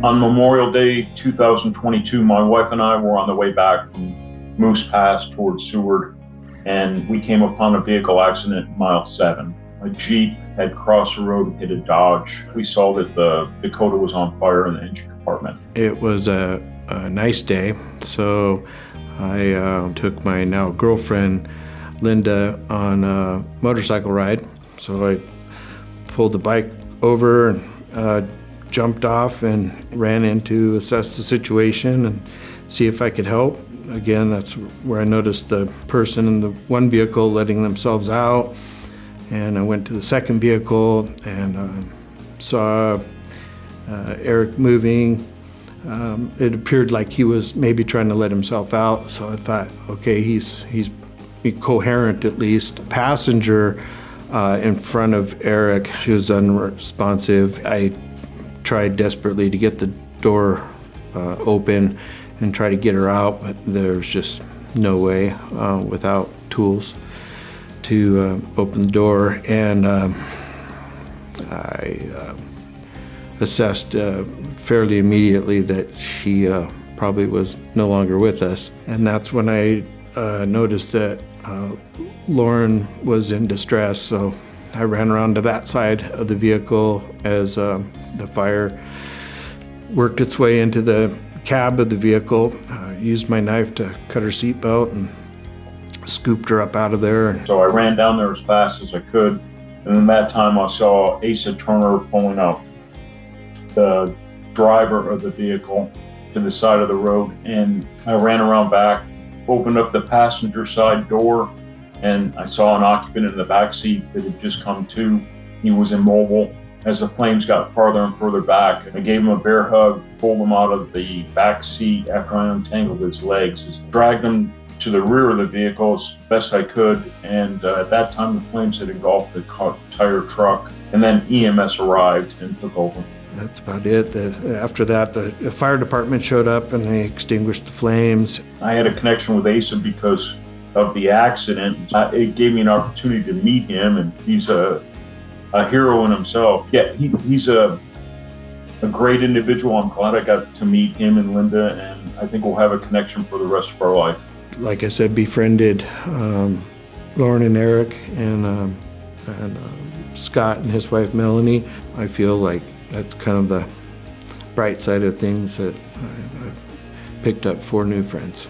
On Memorial Day 2022, my wife and I were on the way back from Moose Pass towards Seward, and we came upon a vehicle accident at mile 7. A Jeep had crossed the road and hit a Dodge. We saw that the Dakota was on fire in the engine compartment. It was a nice day, so I took my now girlfriend Linda on a motorcycle ride. So I pulled the bike over and jumped off and ran in to assess the situation and see if I could help. Again, that's where I noticed the person in the one vehicle letting themselves out, and I went to the second vehicle and saw Eric moving. It appeared like he was maybe trying to let himself out, so I thought, okay, he's coherent at least. Passenger in front of Eric, she was unresponsive. I tried desperately to get the door open and try to get her out, but there was just no way without tools to open the door. And I assessed fairly immediately that she probably was no longer with us. And that's when I noticed that Lauren was in distress, so I ran around to that side of the vehicle as the fire worked its way into the cab of the vehicle. Used my knife to cut her seatbelt and scooped her up out of there. So I ran down there as fast as I could, and in that time I saw Asa Turner pulling up, the driver of the vehicle, to the side of the road, and I ran around back, opened up the passenger side door, and I saw an occupant in the back seat that had just come to. He was immobile. As the flames got farther and further back, I gave him a bear hug, pulled him out of the back seat after I untangled his legs, dragged him to the rear of the vehicle as best I could, and at that time the flames had engulfed the entire truck, and then EMS arrived and took over. That's about it. After that, the fire department showed up and they extinguished the flames. I had a connection with Asa because of the accident. It gave me an opportunity to meet him, and he's a hero in himself. Yeah, he's a great individual. I'm glad I got to meet him and Linda, and I think we'll have a connection for the rest of our life. Like I said, befriended Lauren and Eric and Scott and his wife Melanie. I feel like that's kind of the bright side of things, that I've picked up 4 new friends.